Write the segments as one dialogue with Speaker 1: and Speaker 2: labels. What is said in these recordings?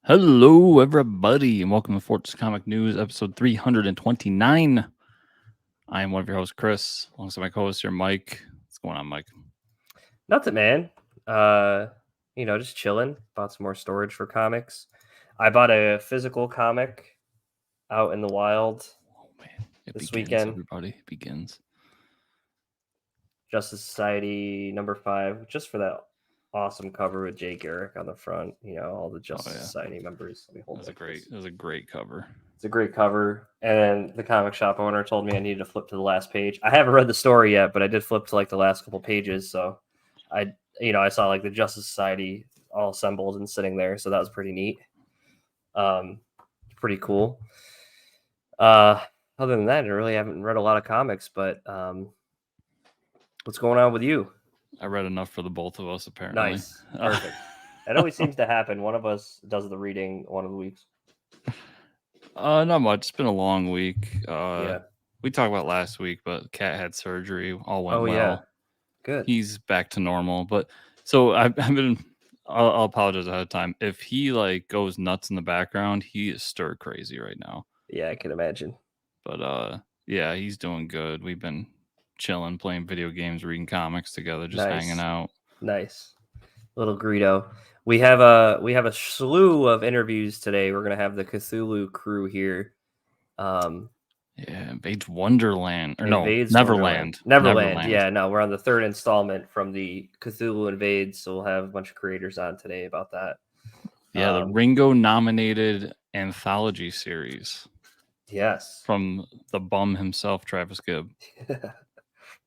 Speaker 1: Hello, everybody, and welcome to Fortress Comic News, episode 329. I am one of your hosts, Chris, alongside my co-host here, Mike. What's going on, Mike?
Speaker 2: Nothing, man. Just chilling. Bought some more storage for comics. I bought a physical comic out in the wild
Speaker 1: Oh man, it
Speaker 2: this
Speaker 1: begins,
Speaker 2: weekend.
Speaker 1: everybody. It begins.
Speaker 2: Justice Society #5, just for that awesome cover with Jay Garrick on the front. All the Justice Society members. Let me hold
Speaker 1: It was a great cover.
Speaker 2: It's a great cover. And the comic shop owner told me I needed to flip to the last page. I haven't read the story yet, but I did flip to like the last couple pages. So I saw like the Justice Society all assembled and sitting there. So that was pretty neat. Pretty cool. Other than that, I really haven't read a lot of comics, but what's going on with you?
Speaker 1: I read enough for the both of us, apparently.
Speaker 2: Nice. Perfect. That always seems to happen. One of us does the reading one of the weeks.
Speaker 1: Not much. It's been a long week.
Speaker 2: Yeah.
Speaker 1: We talked about last week, but Cat had surgery. All went well.
Speaker 2: Yeah. Good.
Speaker 1: He's back to normal. But so I've been. I'll apologize ahead of time. If he like goes nuts in the background, he is stir crazy right now.
Speaker 2: Yeah, I can imagine.
Speaker 1: But yeah, he's doing good. We've been chilling, playing video games, reading comics together, just hanging out.
Speaker 2: Nice. Little Greedo. We have a slew of interviews today. We're gonna have the Cthulhu crew here.
Speaker 1: Invades Wonderland. Or Neverland.
Speaker 2: Neverland. Yeah, no, we're on the third installment from the Cthulhu Invades, so we'll have a bunch of creators on today about that.
Speaker 1: Yeah, the Ringo nominated anthology series.
Speaker 2: Yes.
Speaker 1: From the bum himself, Travis Gibb.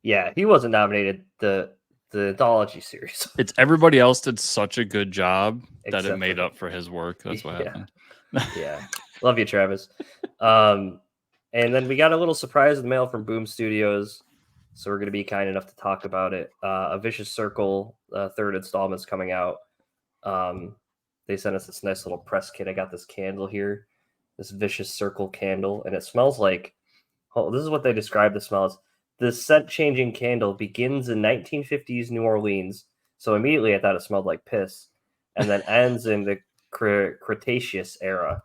Speaker 2: Yeah, he wasn't nominated. The anthology series.
Speaker 1: It's everybody else did such a good job that it made up for his work. That's what happened.
Speaker 2: Yeah. Love you, Travis. And then we got a little surprise in the mail from Boom Studios. So we're going to be kind enough to talk about it. A Vicious Circle, third installment's coming out. They sent us this nice little press kit. I got this candle here, this Vicious Circle candle, and it smells like, this is what they describe the smell as. The scent-changing candle begins in 1950s New Orleans. So immediately I thought it smelled like piss, and then ends in the Cretaceous era.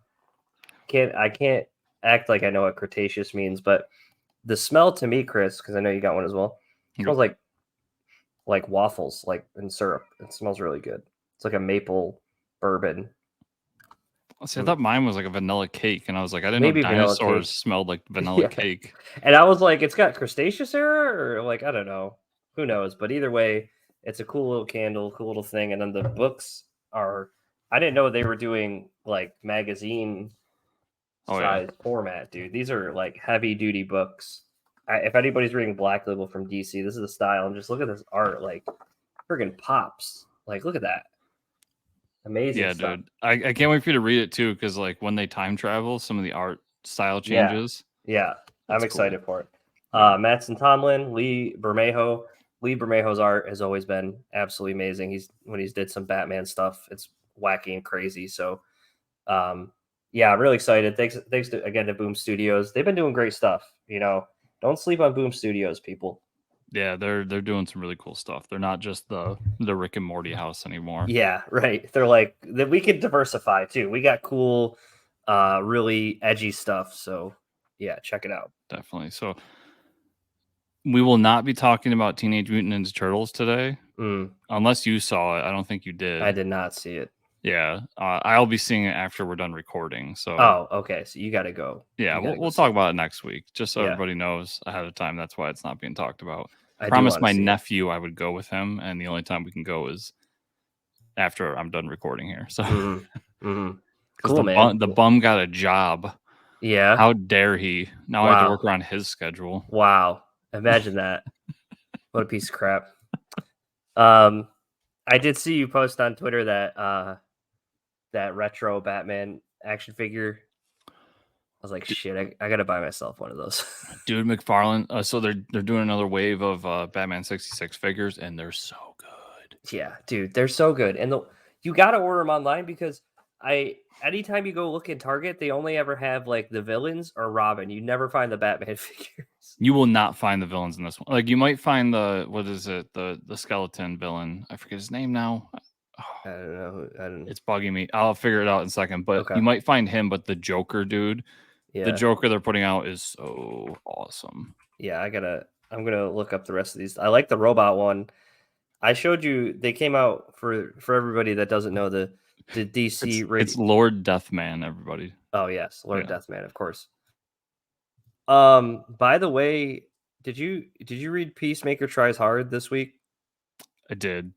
Speaker 2: I can't act like I know what Cretaceous means, but the smell to me, Chris, because I know you got one as well, smells like waffles, like in syrup. It smells really good. It's like a maple bourbon.
Speaker 1: See, I thought mine was like a vanilla cake, and I was like, I didn't know dinosaurs smelled like vanilla cake.
Speaker 2: And I was like, it's got Cretaceous era, or like, I don't know. Who knows? But either way, it's a cool little candle, cool little thing. And then the books are, I didn't know they were doing like magazine size format, dude. These are like heavy duty books. If anybody's reading Black Label from DC, this is the style. And just look at this art, like friggin' pops. Like, look at that. Amazing stuff.
Speaker 1: Dude. I can't wait for you to read it too, because like when they time travel, some of the art style changes.
Speaker 2: Yeah. I'm excited for it. Mattson Tomlin, Lee Bermejo. Lee Bermejo's art has always been absolutely amazing. When he's did some Batman stuff, it's wacky and crazy. So yeah, I'm really excited. Thanks again to Boom Studios. They've been doing great stuff. Don't sleep on Boom Studios, people.
Speaker 1: Yeah, they're doing some really cool stuff. They're not just the Rick and Morty house anymore.
Speaker 2: Yeah, right. They're like that. We could diversify too. We got cool, really edgy stuff. So yeah, check it out.
Speaker 1: Definitely. So we will not be talking about Teenage Mutant Ninja Turtles today, unless you saw it. I don't think you did.
Speaker 2: I did not see it.
Speaker 1: Yeah, I'll be seeing it after we're done recording. So
Speaker 2: okay. So you got to go.
Speaker 1: Yeah, we'll talk about it next week, just so everybody knows ahead of time. That's why it's not being talked about. I promised my nephew I would go with him, and the only time we can go is after I'm done recording here. So,
Speaker 2: cool, man.
Speaker 1: The bum got a job.
Speaker 2: Yeah.
Speaker 1: How dare he? Now I have to work around his schedule.
Speaker 2: Wow. Imagine that. What a piece of crap. I did see you post on Twitter that that retro Batman action figure. I was like, shit, I gotta buy myself one of those.
Speaker 1: Dude, McFarlane. So they're doing another wave of Batman 66 figures, and they're so good.
Speaker 2: Yeah, dude, they're so good. And you gotta order them online, because anytime you go look in Target, they only ever have like the villains or Robin. You never find the Batman figures.
Speaker 1: You will not find the villains in this one. Like, you might find the skeleton villain. I forget his name now.
Speaker 2: I don't know.
Speaker 1: It's bugging me. I'll figure it out in a second. But you might find him. But the Joker, dude, the Joker they're putting out is so awesome.
Speaker 2: Yeah, I'm gonna look up the rest of these. I like the robot one. I showed you. They came out for everybody that doesn't know the DC.
Speaker 1: It's Lord Deathman, everybody.
Speaker 2: Oh yes, Lord Deathman, of course. By the way, did you read Peacemaker Tries Hard this week?
Speaker 1: I did.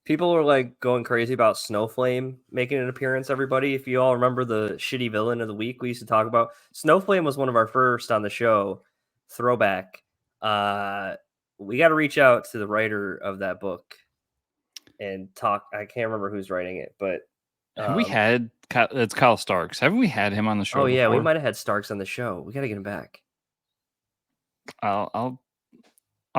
Speaker 2: People are like going crazy about Snowflame making an appearance. Everybody, if you all remember the shitty villain of the week we used to talk about, Snowflame was one of our first on the show. Throwback. We got to reach out to the writer of that book and talk. I can't remember who's writing it, but
Speaker 1: have we had it's Kyle Starks? Haven't we had him on the show?
Speaker 2: Oh yeah,
Speaker 1: before?
Speaker 2: we might have had Starks on the show. We got to get him back.
Speaker 1: I'll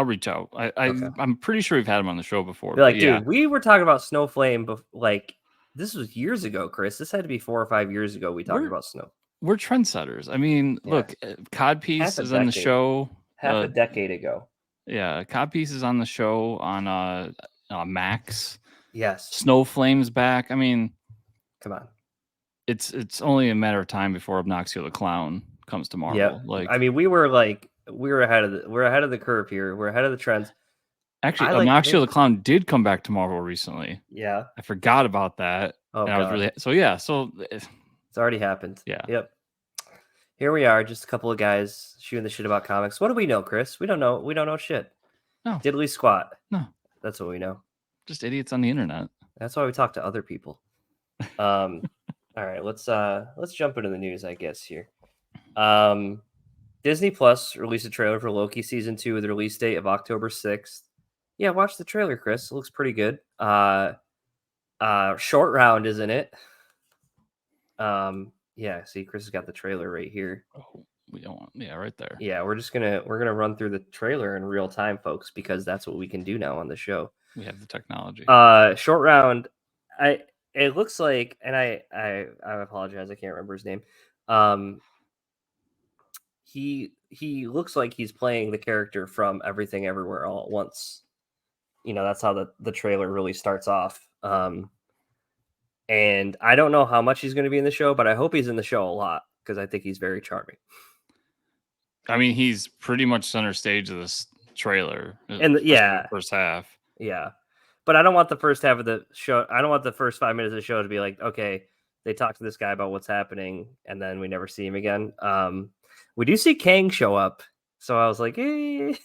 Speaker 1: reach out. I'm pretty sure we've had him on the show before.
Speaker 2: Be like, dude, we were talking about Snowflame. Like, this was years ago, Chris. This had to be 4 or 5 years ago. We talked about Snow.
Speaker 1: We're trendsetters. I mean, look, Codpiece is on the show.
Speaker 2: Half a decade ago.
Speaker 1: Yeah, Codpiece is on the show on Max.
Speaker 2: Yes.
Speaker 1: Snowflame's back. I mean,
Speaker 2: come on.
Speaker 1: It's only a matter of time before Obnoxio the Clown comes to Marvel.
Speaker 2: Yeah.
Speaker 1: Like,
Speaker 2: I mean, we're ahead of the curve here. We're ahead of the trends.
Speaker 1: Actually, Obnoxio the Clown did come back to Marvel recently.
Speaker 2: Yeah.
Speaker 1: I forgot about that.
Speaker 2: Oh,
Speaker 1: and I was really so
Speaker 2: it's already happened.
Speaker 1: Yeah.
Speaker 2: Yep. Here we are, just a couple of guys shooting the shit about comics. What do we know, Chris? We don't know. We don't know shit.
Speaker 1: No.
Speaker 2: Diddly squat.
Speaker 1: No.
Speaker 2: That's what we know.
Speaker 1: Just idiots on the internet.
Speaker 2: That's why we talk to other people. All right, let's jump into the news, I guess, here. Disney Plus released a trailer for Loki season 2 with a release date of October 6th. Yeah, watch the trailer, Chris. It looks pretty good. Short Round is in it. Yeah, see, Chris has got the trailer right here.
Speaker 1: Oh, we don't want, right there.
Speaker 2: Yeah, we're gonna run through the trailer in real time, folks, because that's what we can do now on the show.
Speaker 1: We have the technology.
Speaker 2: Short Round, it looks like, and I apologize, I can't remember his name. He looks like he's playing the character from Everything Everywhere All at Once. You know, that's how the trailer really starts off. And I don't know how much he's going to be in the show, but I hope he's in the show a lot because I think he's very charming.
Speaker 1: I mean, he's pretty much center stage of this trailer.
Speaker 2: And the
Speaker 1: first half.
Speaker 2: Yeah. But I don't want the first half of the show. I don't want the first 5 minutes of the show to be like, okay, they talk to this guy about what's happening, and then we never see him again. We do see Kang show up. So I was like, I mean,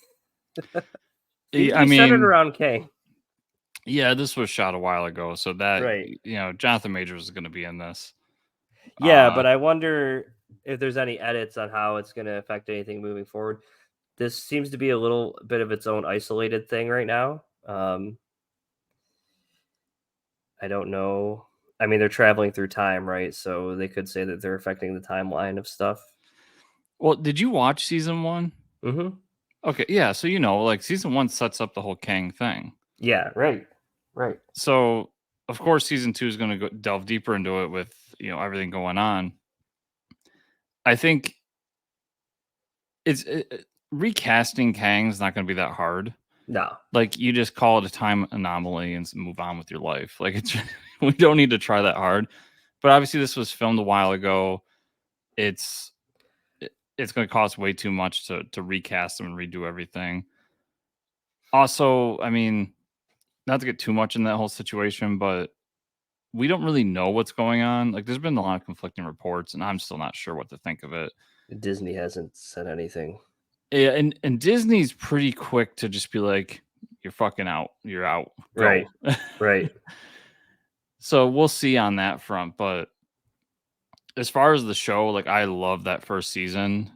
Speaker 2: centered around Kang.
Speaker 1: Yeah, this was shot a while ago, so that
Speaker 2: right.
Speaker 1: Jonathan Majors is going to be in this.
Speaker 2: Yeah, but I wonder if there's any edits on how it's going to affect anything moving forward. This seems to be a little bit of its own isolated thing right now. I don't know. I mean, they're traveling through time, right? So they could say that they're affecting the timeline of stuff.
Speaker 1: Well, did you watch season 1?
Speaker 2: Mm-hmm.
Speaker 1: Okay, yeah. So like season 1 sets up the whole Kang thing.
Speaker 2: Yeah, right.
Speaker 1: So of course, season 2 is going to delve deeper into it with everything going on. I think recasting Kang is not going to be that hard.
Speaker 2: No,
Speaker 1: like you just call it a time anomaly and move on with your life. Like we don't need to try that hard. But obviously, this was filmed a while ago. It's going to cost way too much to recast them and redo everything. Also, I mean, not to get too much in that whole situation, but we don't really know what's going on. Like, there's been a lot of conflicting reports, and I'm still not sure what to think of it.
Speaker 2: Disney hasn't said anything.
Speaker 1: Yeah, and Disney's pretty quick to just be like, "You're fucking out. You're out."
Speaker 2: Go. Right.
Speaker 1: So we'll see on that front. But as far as the show, like, I love that first season.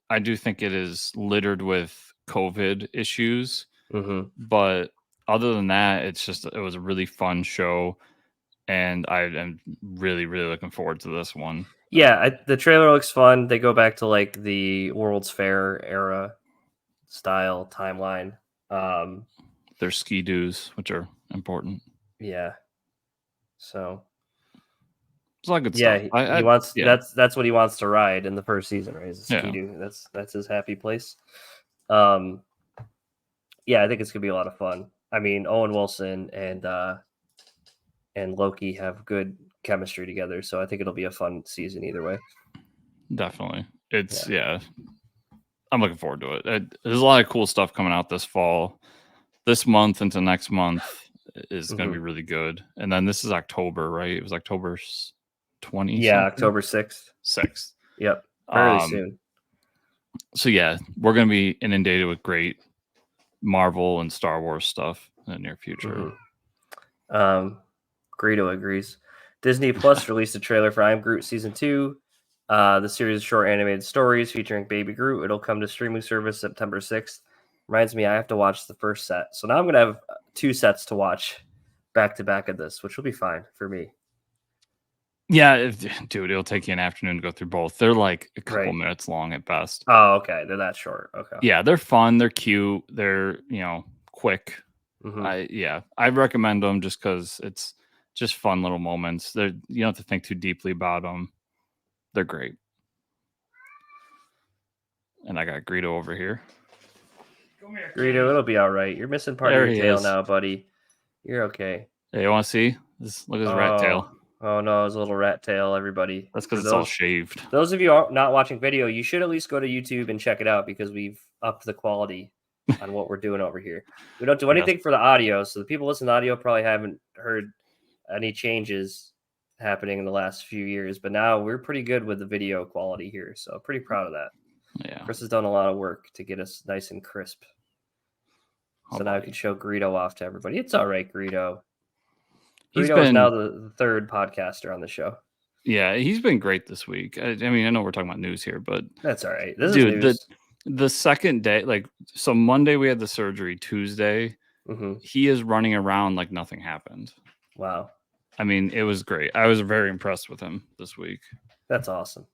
Speaker 1: I do think it is littered with COVID issues, but other than that, it was a really fun show, and I am really, really looking forward to this one.
Speaker 2: Yeah, the trailer looks fun. They go back to like the World's Fair era style timeline.
Speaker 1: There's ski doos, which are important.
Speaker 2: Yeah. So
Speaker 1: it's a lot of good stuff.
Speaker 2: He wants that's what he wants to ride in the first season, right? Is a ski doo. That's his happy place. Yeah, I think it's gonna be a lot of fun. I mean, Owen Wilson and and Loki have good chemistry together. So I think it'll be a fun season either way.
Speaker 1: Definitely. It's I'm looking forward to it. There's a lot of cool stuff coming out this fall. This month into next month is going to be really good. And then this is October, right? It was October 20.
Speaker 2: Yeah, October 6th.
Speaker 1: 6th.
Speaker 2: Yep. Fairly soon.
Speaker 1: So yeah, we're going to be inundated with great Marvel and Star Wars stuff in the near future.
Speaker 2: Greedo agrees. Disney Plus released a trailer for I Am Groot Season 2. The series of short animated stories featuring Baby Groot. It'll come to streaming service September 6th. Reminds me, I have to watch the first set. So now I'm going to have 2 sets to watch back to back of this, which will be fine for me.
Speaker 1: Yeah, dude, it'll take you an afternoon to go through both. They're like a couple minutes long at best.
Speaker 2: Oh, okay. They're that short. Okay.
Speaker 1: Yeah, they're fun. They're cute. They're, quick. I recommend them just because it's just fun little moments. You don't have to think too deeply about them. They're great. And I got Greedo over here.
Speaker 2: Come here, Greedo, it'll be all right. You're missing part of your tail now, buddy. You're okay.
Speaker 1: Hey, you want to see? Look at his rat tail.
Speaker 2: Oh no, his little rat tail, everybody.
Speaker 1: That's because it's all shaved.
Speaker 2: Those of you not watching video, you should at least go to YouTube and check it out because we've upped the quality on what we're doing over here. We don't do anything for the audio, so the people listening to audio probably haven't heard any changes happening in the last few years, but now we're pretty good with the video quality here, so pretty proud of that.
Speaker 1: Yeah.
Speaker 2: Chris has done a lot of work to get us nice and crisp. So now I can show Greedo off to everybody. It's all right, Greedo. Greedo is now the 3rd podcaster on the show.
Speaker 1: Yeah, he's been great this week. I mean, I know we're talking about news here, but
Speaker 2: that's all right. This is news.
Speaker 1: The second day, so Monday we had the surgery. Tuesday, he is running around like nothing happened.
Speaker 2: Wow.
Speaker 1: I mean, it was great. I was very impressed with him this week.
Speaker 2: That's awesome.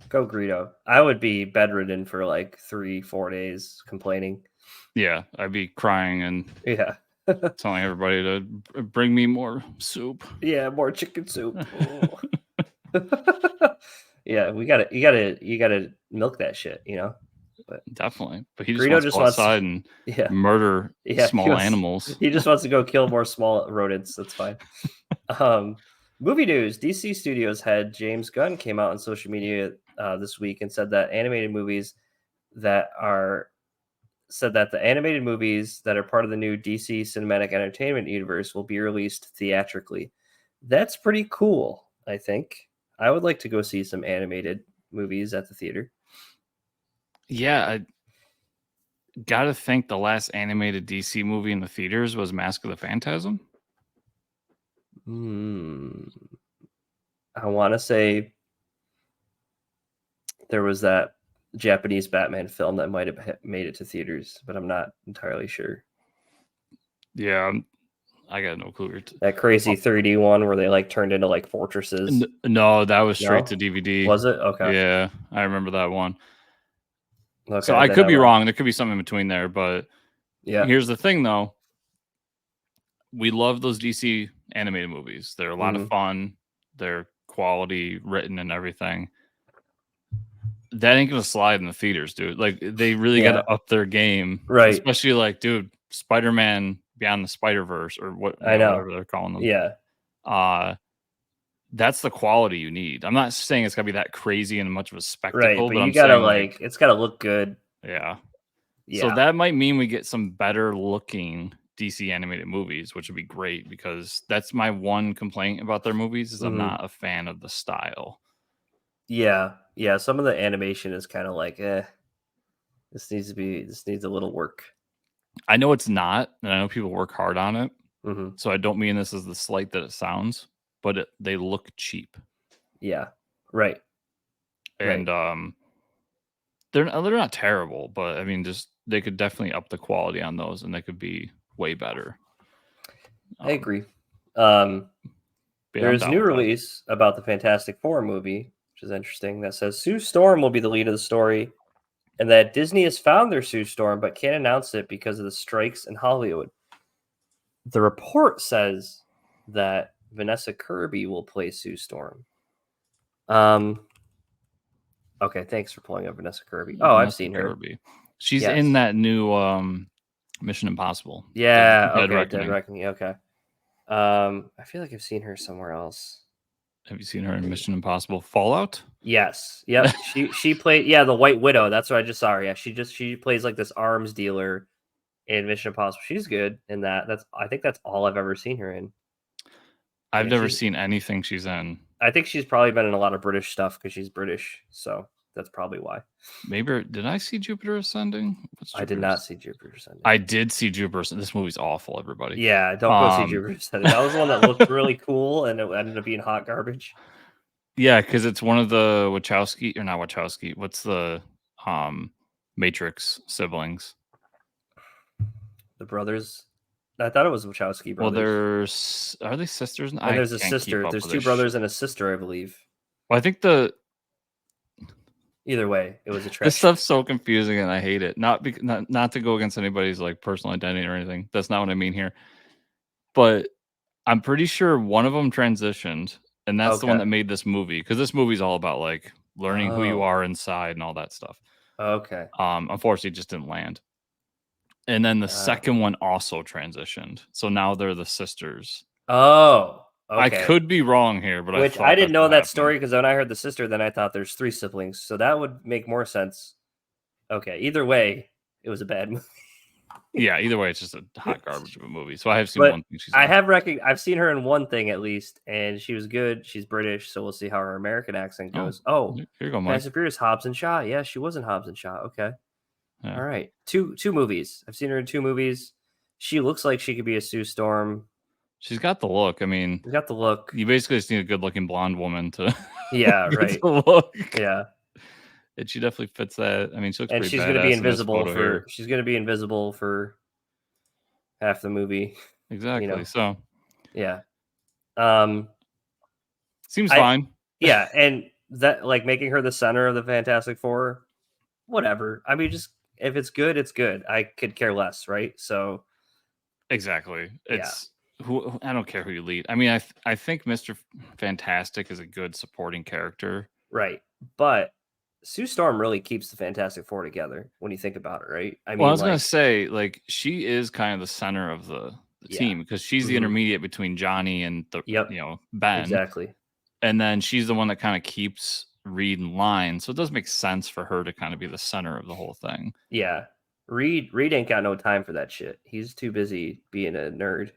Speaker 2: Go Greedo. I would be bedridden for like 3-4 days complaining.
Speaker 1: Yeah, I'd be crying and telling everybody to bring me more soup.
Speaker 2: Yeah, more chicken soup. Yeah, you gotta milk that shit, But
Speaker 1: definitely. But he just wants to go outside and murder small animals.
Speaker 2: He just wants to go kill more small rodents. That's fine. Movie news: DC Studios head James Gunn came out on social media this week and said that the animated movies that are part of the new DC Cinematic Entertainment universe will be released theatrically. That's pretty cool, I think. I would like to go see some animated movies at the theater.
Speaker 1: Yeah, I gotta think the last animated DC movie in the theaters was Mask of the Phantasm.
Speaker 2: I want to say there was that Japanese Batman film that might have made it to theaters, but I'm not entirely sure.
Speaker 1: Yeah, I got no clue.
Speaker 2: That crazy 3D one where they turned into fortresses.
Speaker 1: No, that was straight to DVD.
Speaker 2: Was it? Okay.
Speaker 1: Yeah, I remember that one.
Speaker 2: Okay,
Speaker 1: so I could be wrong. There could be something in between there, but here's the thing, though. We love those DC animated movies. They're a lot of fun. They're quality written and everything. That ain't gonna slide in the theaters, dude. They really got to up their game,
Speaker 2: right?
Speaker 1: Especially dude, Spider-Man Beyond the Spider-Verse or whatever they're calling them.
Speaker 2: Yeah.
Speaker 1: That's the quality you need. I'm not saying it's gotta be that crazy and much of a spectacle,
Speaker 2: but
Speaker 1: you
Speaker 2: I'm gotta it's gotta look good.
Speaker 1: Yeah. So that might mean we get some better looking DC animated movies, which would be great because that's my one complaint about their movies is I'm not a fan of the style.
Speaker 2: Yeah. Some of the animation is kind of this needs a little work.
Speaker 1: I know it's not, and I know people work hard on it. So I don't mean this as the slight that it sounds, but they look cheap.
Speaker 2: Yeah. Right.
Speaker 1: And they're not terrible, but I mean, they could definitely up the quality on those, and they could be way better.
Speaker 2: I agree. There's a new release about the Fantastic Four movie, which is interesting, that says Sue Storm will be the lead of the story, and that Disney has found their Sue Storm, but can't announce it because of the strikes in Hollywood. The report says that Vanessa Kirby will play Sue Storm. Okay, thanks for pulling up Vanessa Kirby. Oh, I've seen her.
Speaker 1: She's in that new Mission Impossible.
Speaker 2: Yeah, Dead Reckoning. Okay. I feel like I've seen her somewhere else.
Speaker 1: Have you seen her in Mission Impossible Fallout?
Speaker 2: Yes. Yep. She played the White Widow. That's what I just saw her. Yeah, she plays like this arms dealer in Mission Impossible. She's good in that. I think that's all I've ever seen her in.
Speaker 1: I've
Speaker 2: Yeah,
Speaker 1: never seen anything she's in.
Speaker 2: I think she's probably been in a lot of British stuff because she's British, so that's probably why.
Speaker 1: Maybe did I see Jupiter Ascending? What's
Speaker 2: I did not see Jupiter Ascending.
Speaker 1: I did see Jupiter Ascending. This movie's awful, everybody.
Speaker 2: Yeah, don't go see Jupiter Ascending. That was the one that looked really cool, and it ended up being hot garbage.
Speaker 1: Yeah, because it's one of the Wachowski or not Wachowski. What's the Matrix siblings?
Speaker 2: The brothers. I thought it was Wachowski
Speaker 1: Well,
Speaker 2: brothers.
Speaker 1: are they sisters?
Speaker 2: And there's a sister. There's two brothers and a sister, I believe.
Speaker 1: Well, I think
Speaker 2: either way, it was a trash.
Speaker 1: This stuff's so confusing, and I hate it. Not to go against anybody's like personal identity or anything. That's not what I mean here. But I'm pretty sure one of them transitioned, and that's the one that made this movie. Because this movie's all about like learning who you are inside and all that stuff.
Speaker 2: Okay.
Speaker 1: Unfortunately, it just didn't land. And then the second one also transitioned. So now they're the sisters.
Speaker 2: Oh, okay.
Speaker 1: I could be wrong here, but
Speaker 2: I didn't know that story because when I heard the sister, then I thought there's 3 siblings. So that would make more sense. Okay. Either way, it was a bad movie.
Speaker 1: Yeah, either way, it's just a hot garbage of a movie. So I have seen one thing she's in.
Speaker 2: I've seen her in one thing at least, and she was good. She's British, so we'll see how her American accent goes. Oh,
Speaker 1: here you go, Mike.
Speaker 2: Fast and Furious, Hobbs and Shaw. Yeah, she was in Hobbs and Shaw. Okay. Yeah. All right. Two movies. I've seen her in 2 movies. She looks like she could be a Sue Storm.
Speaker 1: She's got the look. I mean,
Speaker 2: she's got the look.
Speaker 1: You basically just need a good-looking blonde woman to
Speaker 2: right.
Speaker 1: The look.
Speaker 2: Yeah.
Speaker 1: And she definitely fits that. I mean, she looks
Speaker 2: and
Speaker 1: pretty
Speaker 2: she's
Speaker 1: going to
Speaker 2: be invisible for she's going to be invisible for half the movie.
Speaker 1: Exactly. You know? So,
Speaker 2: yeah.
Speaker 1: Seems fine.
Speaker 2: Yeah, and that like making her the center of the Fantastic Four, whatever. I mean, just if it's good, it's good. I could care less, right? So
Speaker 1: exactly. It's who I don't care who you lead. I mean, I think Mr. Fantastic is a good supporting character.
Speaker 2: Right. But Sue Storm really keeps the Fantastic Four together when you think about it, right? I
Speaker 1: mean, I was going to say, like, she is kind of the center of the team because she's the intermediate between Johnny and Ben.
Speaker 2: Exactly.
Speaker 1: And then she's the one that kind of keeps Reed in line. So it does make sense for her to kind of be the center of the whole thing.
Speaker 2: Yeah. Reed ain't got no time for that shit. He's too busy being a nerd.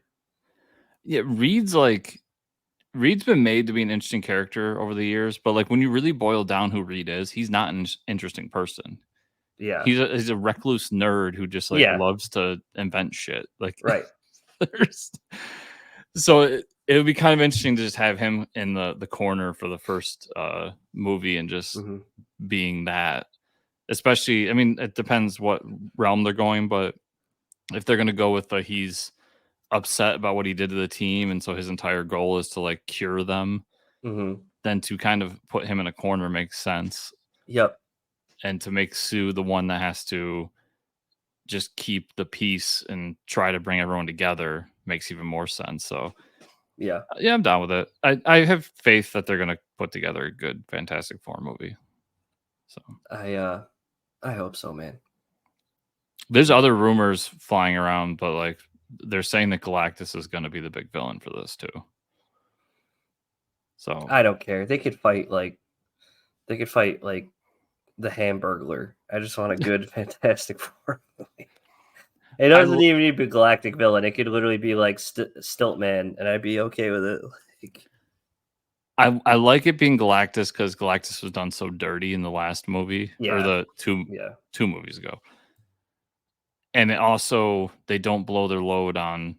Speaker 1: Yeah, Reed's been made to be an interesting character over the years, but like when you really boil down who Reed is, he's not an interesting person.
Speaker 2: Yeah.
Speaker 1: He's a recluse nerd who just loves to invent shit. Like
Speaker 2: right.
Speaker 1: So it would be kind of interesting to just have him in the corner for the first movie and just being that. Especially, I mean, it depends what realm they're going, but if they're going to go with he's upset about what he did to the team, and so his entire goal is to like cure them, then to kind of put him in a corner makes sense.
Speaker 2: Yep.
Speaker 1: And to make Sue the one that has to just keep the peace and try to bring everyone together makes even more sense. So yeah, I'm down with it. I have faith that they're going to put together a good Fantastic Four movie. So
Speaker 2: I hope so, man.
Speaker 1: There's other rumors flying around, but like they're saying that Galactus is going to be the big villain for this too. So
Speaker 2: I don't care. They could fight like the Hamburglar. I just want a good Fantastic Four movie. It doesn't even need to be Galactic villain. It could literally be like Stiltman, and I'd be okay with it. Like,
Speaker 1: I like it being Galactus because Galactus was done so dirty in the last movie or the two movies ago. And it also, they don't blow their load on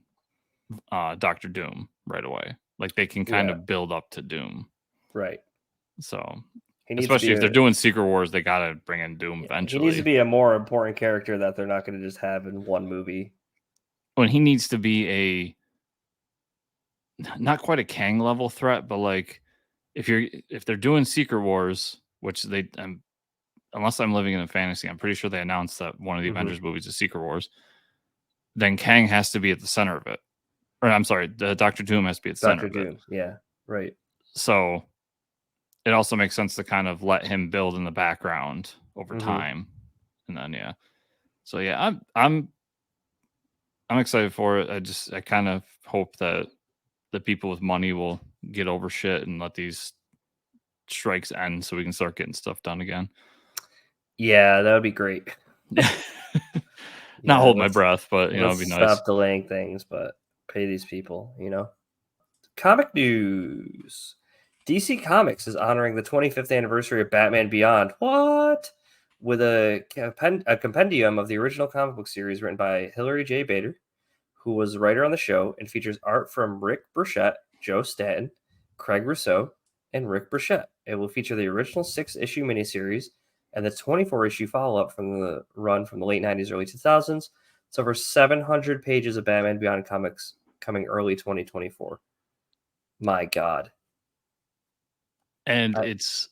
Speaker 1: Dr. Doom right away. Like they can kind of build up to Doom.
Speaker 2: Right.
Speaker 1: So, especially if they're doing Secret Wars, they got to bring in Doom eventually.
Speaker 2: He needs to be a more important character that they're not going to just have in one movie.
Speaker 1: When he needs to be not quite a Kang level threat, but like if they're doing Secret Wars, which they unless I'm living in a fantasy, I'm pretty sure they announced that one of the Avengers movies is Secret Wars. Then Kang has to be at the center of it. Or I'm sorry, Dr. Doom has to be at the center of it.
Speaker 2: Yeah, right.
Speaker 1: So it also makes sense to kind of let him build in the background over time. And then So yeah, I'm excited for it. I kind of hope that the people with money will get over shit and let these strikes end so we can start getting stuff done again.
Speaker 2: Yeah, that would be great.
Speaker 1: Not hold my breath, but
Speaker 2: let's
Speaker 1: it'd be
Speaker 2: stop
Speaker 1: nice.
Speaker 2: delaying things, but pay these people. Comic news. DC Comics is honoring the 25th anniversary of Batman Beyond. What? With a compendium of the original comic book series written by Hilary J. Bader, who was a writer on the show, and features art from Rick Burchett, Joe Staton, Craig Rousseau, and Rick Burchett. It will feature the original 6-issue miniseries and the 24-issue follow-up from the run from the late 90s, early 2000s. It's over 700 pages of Batman Beyond comics coming early 2024. My God.
Speaker 1: And it's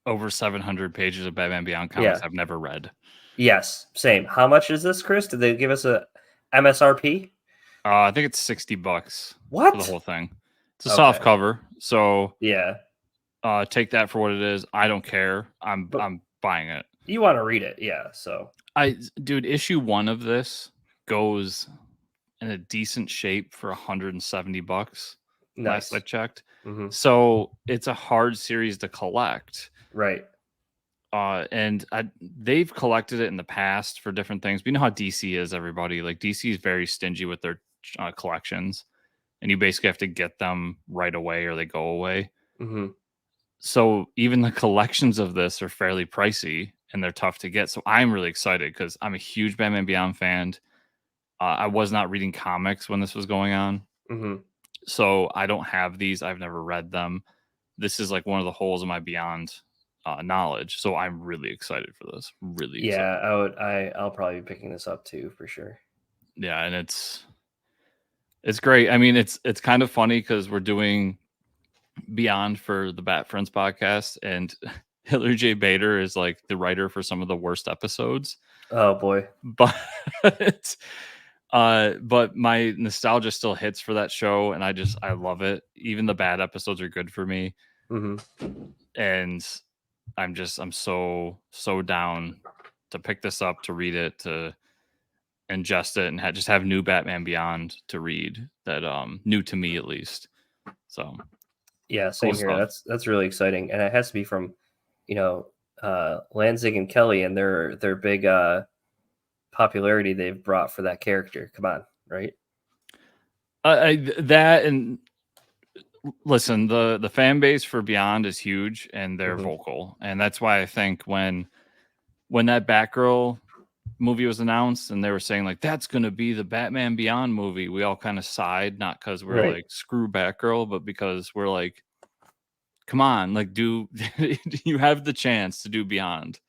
Speaker 1: over 700 pages of Batman Beyond comics I've never read.
Speaker 2: Yes, same. How much is this, Chris? Did they give us a MSRP?
Speaker 1: I think it's $60
Speaker 2: What?
Speaker 1: for the whole thing. It's a soft cover, so
Speaker 2: yeah.
Speaker 1: Take that for what it is. I don't care. I'm buying it.
Speaker 2: You want to read it, yeah. So
Speaker 1: dude, issue 1 of this goes in a decent shape for $170.
Speaker 2: Nice.
Speaker 1: Last I checked. So it's a hard series to collect.
Speaker 2: Right.
Speaker 1: And they've collected it in the past for different things. But you know how DC is, everybody. Like, DC is very stingy with their collections, and you basically have to get them right away or they go away. So even the collections of this are fairly pricey and they're tough to get. So I'm really excited because I'm a huge Batman Beyond fan. I was not reading comics when this was going on. So I don't have these. I've never read them. This is like one of the holes in my Beyond knowledge. So I'm really excited for this. Really excited.
Speaker 2: I'll probably be picking this up too, for sure.
Speaker 1: Yeah, and it's great. I mean, it's kind of funny because we're doing Beyond for the Bat Friends podcast, and Hilary J. Bader is like the writer for some of the worst episodes.
Speaker 2: Oh boy.
Speaker 1: But my nostalgia still hits for that show, and I love it. Even the bad episodes are good for me. And I'm so down to pick this up, to read it, to ingest it, and just have new Batman Beyond to read that new to me at least. So
Speaker 2: yeah, same here. That's really exciting, and it has to be from Lanzig and Kelly and their big popularity they've brought for that character. Come on, right?
Speaker 1: That, and listen, the fan base for Beyond is huge, and they're vocal, and that's why I think when that Batgirl movie was announced and they were saying like that's going to be the Batman Beyond movie, we all kind of sighed, not because we're like screw Batgirl, but because we're like, come on, like you have the chance to do Beyond,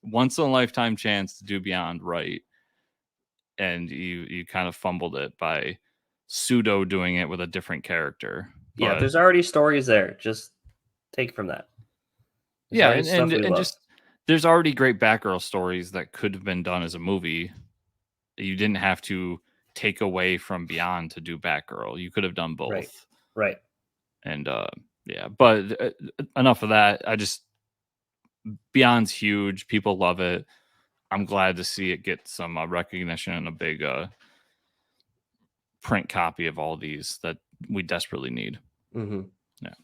Speaker 1: once in a lifetime chance to do Beyond right, and you kind of fumbled it by pseudo doing it with a different character.
Speaker 2: Yeah, there's already stories there. Just take from that.
Speaker 1: There's and just there's already great Batgirl stories that could have been done as a movie. You didn't have to take away from Beyond to do Batgirl. You could have done both.
Speaker 2: Right.
Speaker 1: And but enough of that. Beyond's huge. People love it. I'm glad to see it get some recognition and a big print copy of all these that we desperately need. Yeah.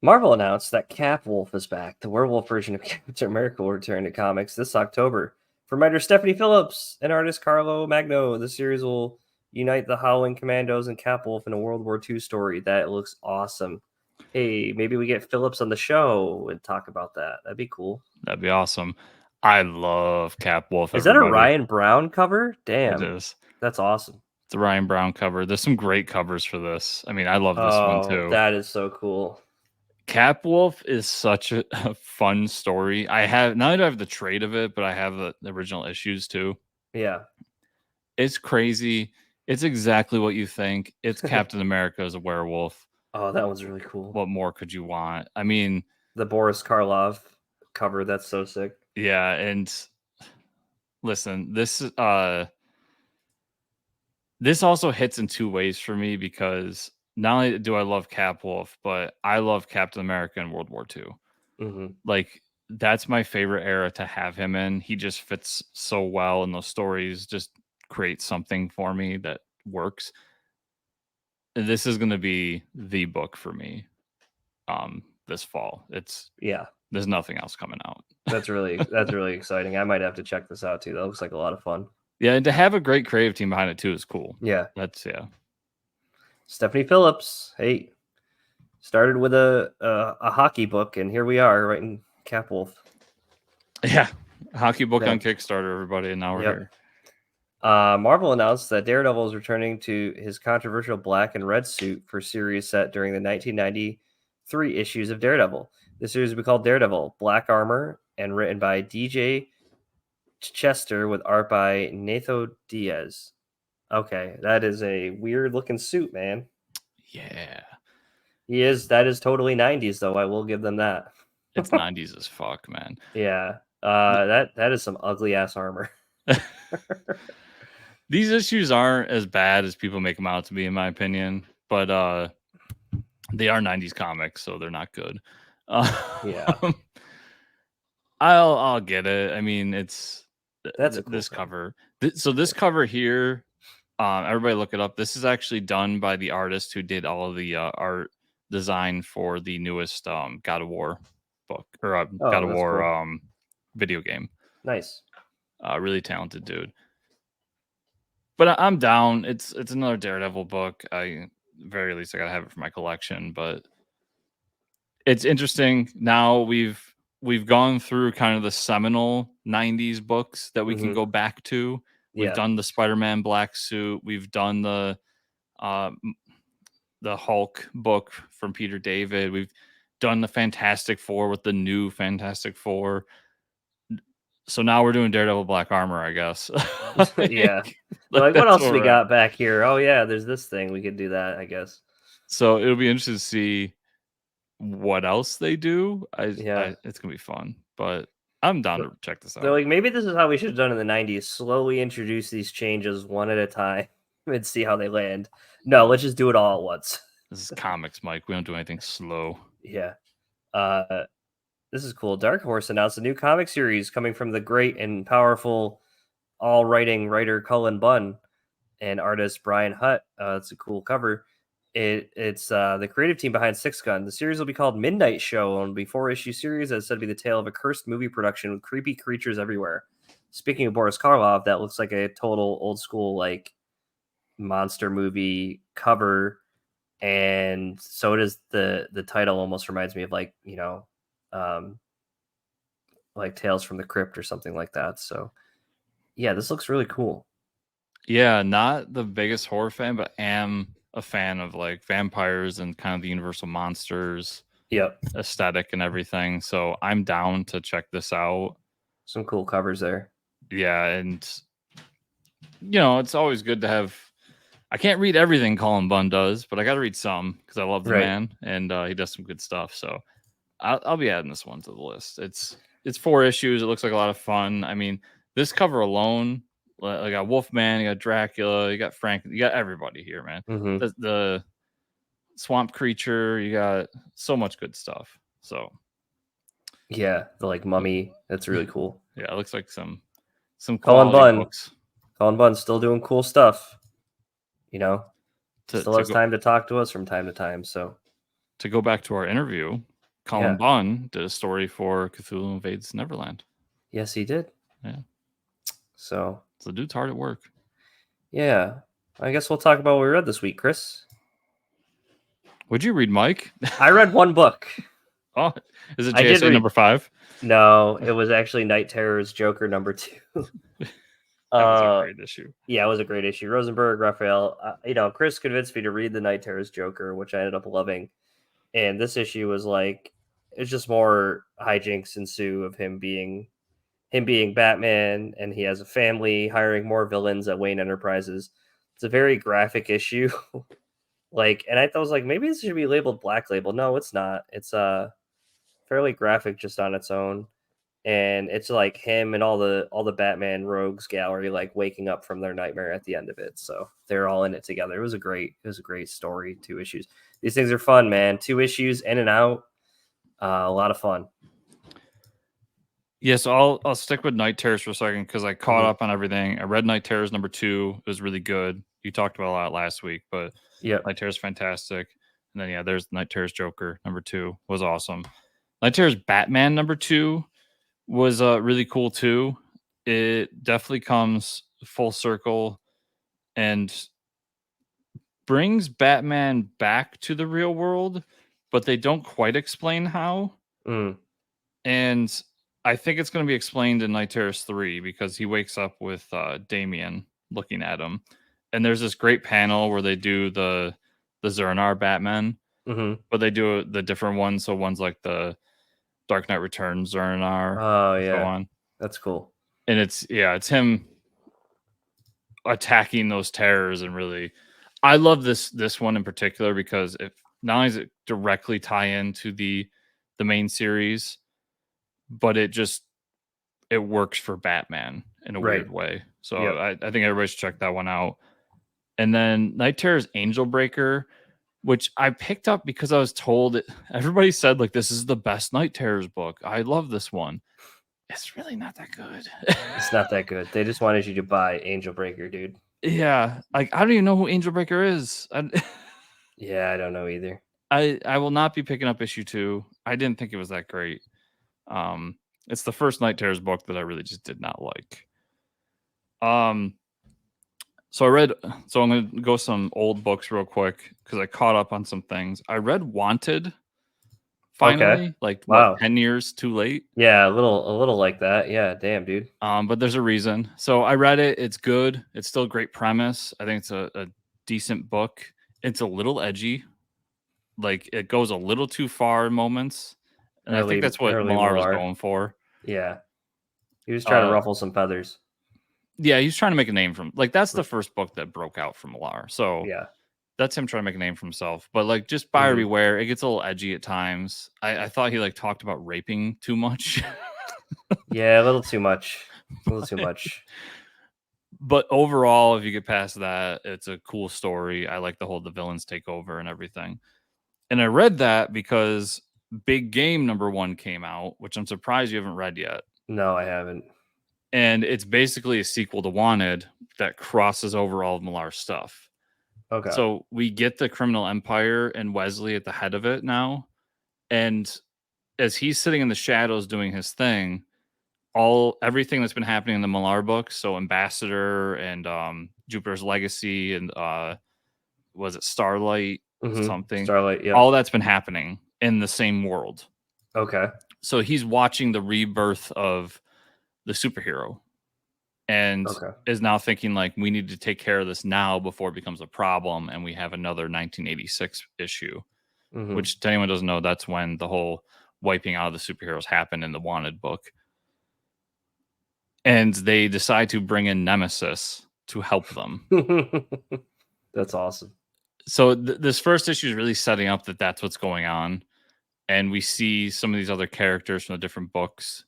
Speaker 2: Marvel announced that Cap Wolf is back. The werewolf version of Captain America will return to comics this October. From writer Stephanie Phillips and artist Carlo Magno, the series will unite the Howling Commandos and Cap Wolf in a World War II story. That looks awesome. Hey, maybe we get Phillips on the show and talk about that. That'd be cool.
Speaker 1: That'd be awesome. I love Cap Wolf.
Speaker 2: Is that a Ryan Brown cover? Damn.
Speaker 1: It is.
Speaker 2: That's awesome.
Speaker 1: It's a Ryan Brown cover. There's some great covers for this. I mean, I love this one too.
Speaker 2: That is so cool.
Speaker 1: Cap Wolf is such a fun story. I have not only do I have the trade of it, but I have the original issues too.
Speaker 2: Yeah.
Speaker 1: It's crazy. It's exactly what you think. It's Captain America as a werewolf.
Speaker 2: Oh, that one's really cool.
Speaker 1: What more could you want? I mean,
Speaker 2: the Boris Karloff cover, that's so sick.
Speaker 1: Yeah, and listen, this also hits in two ways for me, because not only do I love Cap Wolf, but I love Captain America in World War II. Like, that's my favorite era to have him in. He just fits so well, and those stories just create something for me that works. this is going to be the book for me this fall. There's nothing else coming out.
Speaker 2: That's really exciting. I might have to check this out too. That looks like a lot of fun.
Speaker 1: Yeah, and to have a great creative team behind it too is cool.
Speaker 2: Yeah.
Speaker 1: That's
Speaker 2: Stephanie Phillips. Hey, started with a hockey book, and here we are writing Capwolf.
Speaker 1: Yeah, hockey book on Kickstarter, everybody, and now we're here.
Speaker 2: Marvel announced that Daredevil is returning to his controversial black and red suit for series set during the 1993 issues of Daredevil. The series will be called Daredevil Black Armor and written by DJ Chester with art by Natho Diaz. Okay, that is a weird looking suit, man.
Speaker 1: Yeah.
Speaker 2: That is totally 90s though. I will give them that.
Speaker 1: It's 90s as fuck, man.
Speaker 2: Yeah. That is some ugly ass armor.
Speaker 1: These issues aren't as bad as people make them out to be, in my opinion, but they are 90s comics, so they're not good.
Speaker 2: Yeah.
Speaker 1: I'll get it. I mean, it's
Speaker 2: that's
Speaker 1: this cover. So this cover here, everybody look it up. This is actually done by the artist who did all of the art design for the newest God of War book or God of War cool. Video game.
Speaker 2: Nice.
Speaker 1: Really talented dude. But I'm down. It's another Daredevil book. Very least I gotta have it for my collection. But it's interesting. Now we've gone through kind of the seminal 90s books that we can go back to. We've done the Spider-Man black suit. We've done the Hulk book from Peter David. We've done the Fantastic Four with the new Fantastic Four. So now we're doing Daredevil Black Armor, I guess.
Speaker 2: Yeah. Like, what else we got back here? Oh, yeah, there's this thing. We could do that, I guess.
Speaker 1: So it'll be interesting to see what else they do. It's going to be fun. But I'm down to check this out.
Speaker 2: They're like, maybe this is how we should have done in the 90s. Slowly introduce these changes one at a time and see how they land. No, let's just do it all at once.
Speaker 1: This is comics, Mike. We don't do anything slow.
Speaker 2: Yeah. This is cool. Dark Horse announced a new comic series coming from the great and powerful all-writing writer Cullen Bunn and artist Brian Hutt. It's a cool cover. It's the creative team behind Six Gun. The series will be called Midnight Show and will be 4-issue series that's said to be the tale of a cursed movie production with creepy creatures everywhere. Speaking of Boris Karloff, that looks like a total old school like monster movie cover, and so does the title. Almost reminds me of like like Tales from the Crypt or something like that. So yeah, this looks really cool.
Speaker 1: Yeah, not the biggest horror fan, but am a fan of like vampires and kind of the Universal monsters aesthetic and everything. So I'm down to check this out.
Speaker 2: Some cool covers there.
Speaker 1: Yeah, and it's always good to have. I can't read everything Cullen Bunn does, but I got to read some because I love the man and he does some good stuff. So I'll be adding this one to the list. It's 4 issues. It looks like a lot of fun. I mean, this cover alone, you got Wolfman, you got Dracula, you got Frank, you got everybody here, man. The swamp creature, you got so much good stuff. So
Speaker 2: yeah, the like mummy, that's really cool.
Speaker 1: Yeah, it looks like some
Speaker 2: Cullen Bunn
Speaker 1: books.
Speaker 2: Cullen Bunn's still doing cool stuff. Still has time to talk to us from time to time. So
Speaker 1: to go back to our interview, Cullen Bunn did a story for Cthulhu Invades Neverland.
Speaker 2: Yes, he did.
Speaker 1: Yeah.
Speaker 2: So
Speaker 1: the dude's hard at work.
Speaker 2: Yeah. I guess we'll talk about what we read this week, Chris.
Speaker 1: What'd you read, Mike?
Speaker 2: I read one book.
Speaker 1: Oh, is it JSA number 5?
Speaker 2: No, it was actually Night Terror's Joker number 2.
Speaker 1: That was a great issue.
Speaker 2: Yeah, it was a great issue. Rosenberg, Raphael. Chris convinced me to read the Night Terror's Joker, which I ended up loving. And this issue was like, it's just more hijinks ensue of him being Batman, and he has a family, hiring more villains at Wayne Enterprises. It's a very graphic issue. And I thought, I was like, maybe this should be labeled Black Label. No, it's not. It's fairly graphic just on its own. And it's like him and all the Batman rogues gallery like waking up from their nightmare at the end of it. So they're all in it together. It was a great story. 2 issues. These things are fun, man. 2 issues in and out. A lot of fun.
Speaker 1: Yeah, so I'll stick with Night Terrors for a second because I caught up on everything. I read Night Terrors number 2. It was really good. you talked about a lot last week, but
Speaker 2: Yep.
Speaker 1: Night Terror's fantastic. And then there's Night Terror's Joker number 2 was awesome. Night Terror's Batman number 2 was really cool too. It definitely comes full circle and brings Batman back to the real world, but they don't quite explain how.
Speaker 2: Mm.
Speaker 1: And I think it's going to be explained in Night Terrors 3 because he wakes up with Damian looking at him. And there's this great panel where they do the Zernar Batman,
Speaker 2: Mm-hmm.
Speaker 1: but they do the different ones. So one's like the Dark Knight Returns Zernar,
Speaker 2: Oh
Speaker 1: and so
Speaker 2: yeah,
Speaker 1: on.
Speaker 2: that's cool.
Speaker 1: And it's him attacking those terrors, and really I love this one in particular because if not only does it directly tie into the main series, but it works for Batman in a
Speaker 2: Right.
Speaker 1: weird way. So
Speaker 2: Yep.
Speaker 1: I think everybody should check that one out. And then Night Terror's Angel Breaker, which I picked up because I was told everybody said like this is the best Night Terrors book. I love this one. It's really not that good.
Speaker 2: It's not that good. They just wanted you to buy Angel Breaker, dude.
Speaker 1: Yeah, like I don't even know who Angel Breaker is.
Speaker 2: Yeah, I don't know either.
Speaker 1: I will not be picking up issue 2. I didn't think it was that great. It's the first Night Terrors book that I really just did not like. So I'm gonna go some old books real quick because I caught up on some things. I read Wanted finally, like what,
Speaker 2: Wow.
Speaker 1: 10 years too late.
Speaker 2: Yeah, a little like that. Yeah, damn, dude.
Speaker 1: But there's a reason. So I read it. It's good. It's still a great premise. I think it's a decent book. It's a little edgy. Like it goes a little too far in moments. And I think that's what
Speaker 2: Early
Speaker 1: Millar was
Speaker 2: Millar.
Speaker 1: going for.
Speaker 2: Yeah, he was trying to ruffle some feathers.
Speaker 1: Yeah, he's trying to make a name from that's the first book that broke out from Millar. So
Speaker 2: Yeah.
Speaker 1: that's him trying to make a name for himself. But like just buyer beware, it gets a little edgy at times. I thought he like talked about raping too much.
Speaker 2: Yeah, a little too much. A little too much.
Speaker 1: But overall, if you get past that, it's a cool story. I like the villains take over and everything. And I read that because Big Game number 1 came out, which I'm surprised you haven't read yet.
Speaker 2: No, I haven't.
Speaker 1: And it's basically a sequel to Wanted that crosses over all of Millar's stuff.
Speaker 2: Okay.
Speaker 1: So we get the criminal empire and Wesley at the head of it now. And as he's sitting in the shadows doing his thing, everything that's been happening in the Millar books, so Ambassador and Jupiter's Legacy and was it Starlight something?
Speaker 2: Starlight, yeah.
Speaker 1: All that's been happening in the same world.
Speaker 2: Okay.
Speaker 1: So he's watching the rebirth of the superhero and is now thinking like we need to take care of this now before it becomes a problem, and we have another 1986 issue, which to anyone who doesn't know, that's when the whole wiping out of the superheroes happened in the Wanted book. And they decide to bring in Nemesis to help them.
Speaker 2: That's awesome.
Speaker 1: So this first issue is really setting up that that's what's going on. And we see some of these other characters from the different books.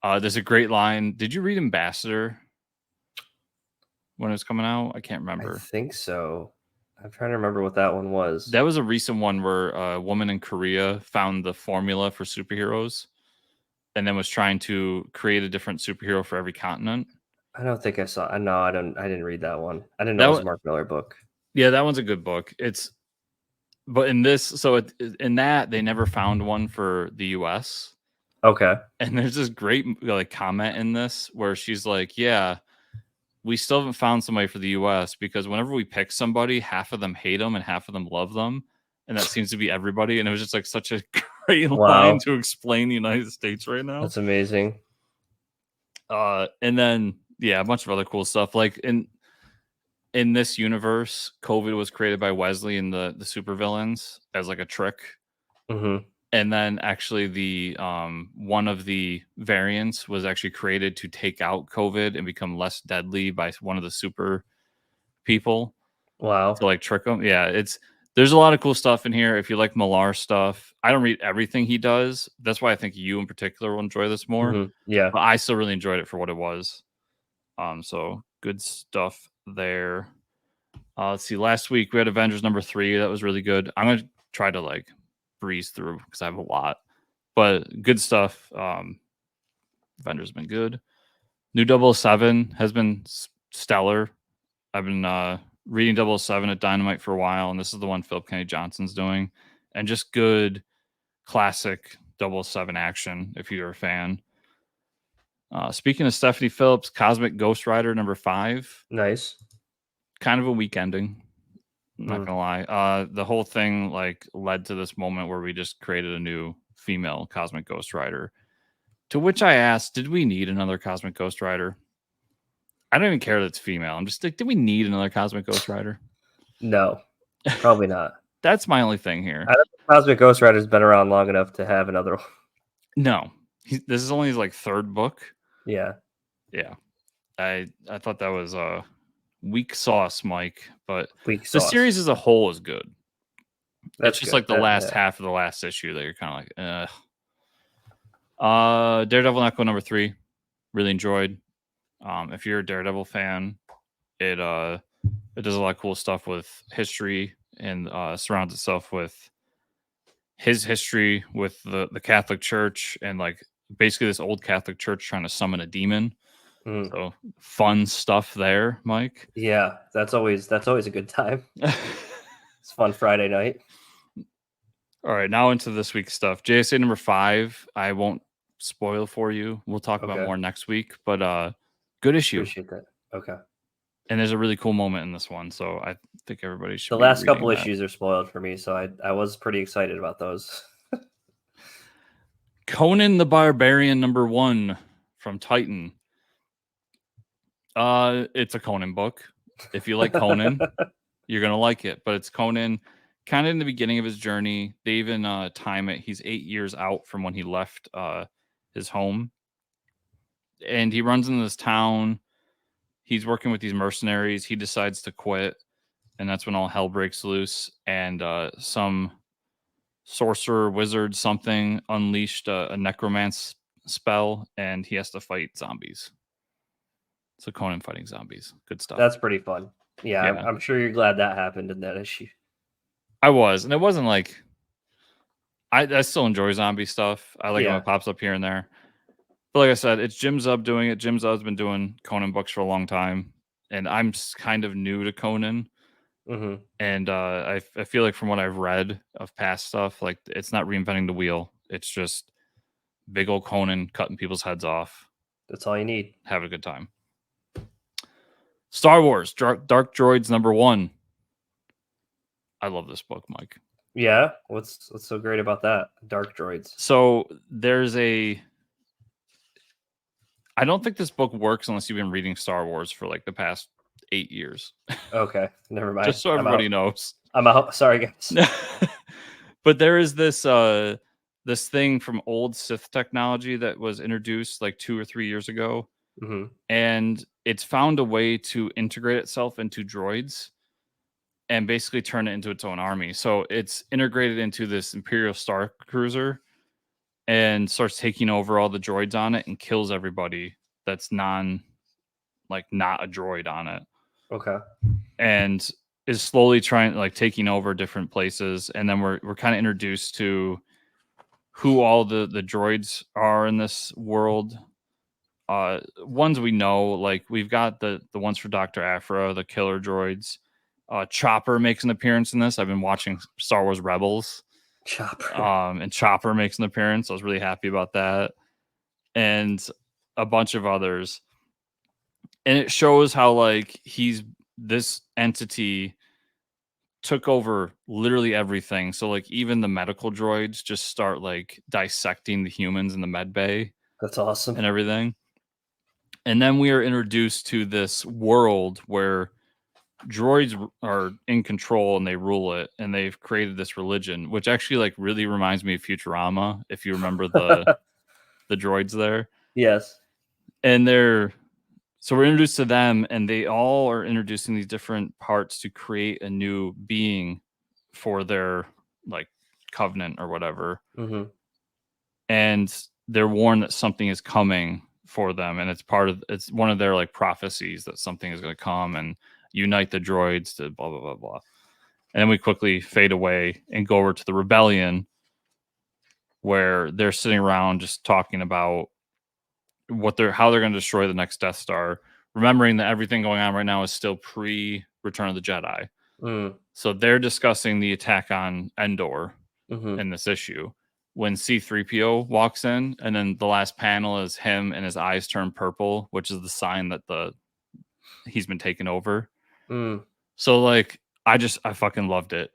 Speaker 1: There's a great line. Did you read Ambassador when it was coming out? I can't remember.
Speaker 2: I think so. I'm trying to remember what that one was.
Speaker 1: That was a recent one where a woman in Korea found the formula for superheroes and then was trying to create a different superhero for every continent.
Speaker 2: I don't think I saw. No, I didn't read that one. I didn't know it was a Mark Millar book.
Speaker 1: Yeah, that one's a good book. But in this, so in that they never found one for the U.S.
Speaker 2: Okay.
Speaker 1: And there's this great like comment in this where she's like, "Yeah, we still haven't found somebody for the U.S. because whenever we pick somebody, half of them hate them and half of them love them, and that seems to be everybody." And it was just like such a great line to explain the United States right now.
Speaker 2: That's amazing.
Speaker 1: And then a bunch of other cool stuff like in this universe, COVID was created by Wesley and the supervillains as like a trick. And then actually the one of the variants was actually created to take out COVID and become less deadly by one of the super people.
Speaker 2: Wow.
Speaker 1: To like trick them. Yeah, there's a lot of cool stuff in here. If you like Millar stuff, I don't read everything he does. That's why I think you in particular will enjoy this more.
Speaker 2: Yeah.
Speaker 1: But I still really enjoyed it for what it was. So good stuff there. Let's see. Last week we had Avengers number 3. That was really good. I'm gonna try to like breeze through because I have a lot, but good stuff. Avengers been good. New 007 has been stellar. I've been reading 007 at Dynamite for a while, and this is the one Philip Kennedy Johnson's doing, and just good classic 007 action if you're a fan. Speaking of Stephanie Phillips, Cosmic Ghost Rider #5,
Speaker 2: Nice.
Speaker 1: kind of a weak ending. I'm not gonna lie. The whole thing like led to this moment where we just created a new female Cosmic Ghost Rider. To which I asked, did we need another Cosmic Ghost Rider? I don't even care that it's female. I'm just like, did we need another Cosmic Ghost Rider?
Speaker 2: No, probably not.
Speaker 1: That's my only thing here.
Speaker 2: I don't think Cosmic Ghost Rider's been around long enough to have another one.
Speaker 1: No, this is only his like third book.
Speaker 2: Yeah.
Speaker 1: I thought that was weak sauce, Mike. But
Speaker 2: Weak
Speaker 1: the
Speaker 2: sauce.
Speaker 1: series as a whole is good.
Speaker 2: That's
Speaker 1: it's just
Speaker 2: good.
Speaker 1: like the last half of the last issue that you're kind of like, Daredevil Echo #3, really enjoyed. If you're a Daredevil fan, it does a lot of cool stuff with history and surrounds itself with his history with the Catholic Church and like basically this old Catholic Church trying to summon a demon. So fun stuff there, Mike.
Speaker 2: Yeah, that's always a good time. It's fun Friday night.
Speaker 1: All right, now into this week's stuff. JSA #5. I won't spoil for you. We'll talk about more next week, but good issue.
Speaker 2: Appreciate that. Okay.
Speaker 1: And there's a really cool moment in this one, so I think everybody should.
Speaker 2: The last couple issues are spoiled for me, so I was pretty excited about those.
Speaker 1: Conan the Barbarian #1 from Titan. It's a Conan book. If you like Conan, you're gonna like it. But it's Conan kind of in the beginning of his journey. They even time it. He's 8 years out from when he left his home, and he runs into this town. He's working with these mercenaries. He decides to quit, and that's when all hell breaks loose. And some sorcerer, wizard, something unleashed a necromance spell, and he has to fight zombies. So Conan fighting zombies. Good stuff.
Speaker 2: That's pretty fun. Yeah. I'm sure you're glad that happened in that issue.
Speaker 1: I was, and it wasn't like I still enjoy zombie stuff. I like when it pops up here and there. But like I said, it's Jim Zub doing it. Jim Zub's been doing Conan books for a long time, and I'm kind of new to Conan. And I feel like from what I've read of past stuff, like it's not reinventing the wheel. It's just big old Conan cutting people's heads off.
Speaker 2: That's all you need.
Speaker 1: Have a good time. Star Wars Dark Droids #1. I love this book, Mike.
Speaker 2: Yeah, what's so great about that? Dark Droids.
Speaker 1: So there's I don't think this book works unless you've been reading Star Wars for like the past 8 years.
Speaker 2: Okay, never mind.
Speaker 1: Just so everybody knows.
Speaker 2: I'm out. Sorry, guys.
Speaker 1: But there is this this thing from old Sith technology that was introduced like 2 or 3 years ago, and it's found a way to integrate itself into droids and basically turn it into its own army. So it's integrated into this Imperial Star Cruiser and starts taking over all the droids on it and kills everybody that's not a droid on it.
Speaker 2: Okay.
Speaker 1: And is slowly trying like taking over different places. And then we're kind of introduced to who all the droids are in this world. Ones we know, like we've got the ones for Dr. Aphra, the killer droids. Chopper makes an appearance in this. I've been watching Star Wars Rebels.
Speaker 2: Chopper.
Speaker 1: And Chopper makes an appearance. I was really happy about that. And a bunch of others. And it shows how like this entity took over literally everything. So like even the medical droids just start like dissecting the humans in the med bay.
Speaker 2: That's awesome.
Speaker 1: And everything. And then we are introduced to this world where droids are in control and they rule it, and they've created this religion, which actually like really reminds me of Futurama, if you remember the droids there.
Speaker 2: Yes.
Speaker 1: And so we're introduced to them, and they all are introducing these different parts to create a new being for their like covenant or whatever. And they're warned that something is coming for them, and it's one of their like prophecies that something is going to come and unite the droids to blah blah blah blah. And then we quickly fade away and go over to the rebellion, where they're sitting around just talking about how they're going to destroy the next Death Star, remembering that everything going on right now is still pre Return of the Jedi.
Speaker 2: Mm.
Speaker 1: So they're discussing the attack on Endor
Speaker 2: Mm-hmm.
Speaker 1: in this issue when C-3PO walks in, and then the last panel is him and his eyes turn purple, which is the sign that he's been taken over.
Speaker 2: Mm.
Speaker 1: So like I fucking loved it.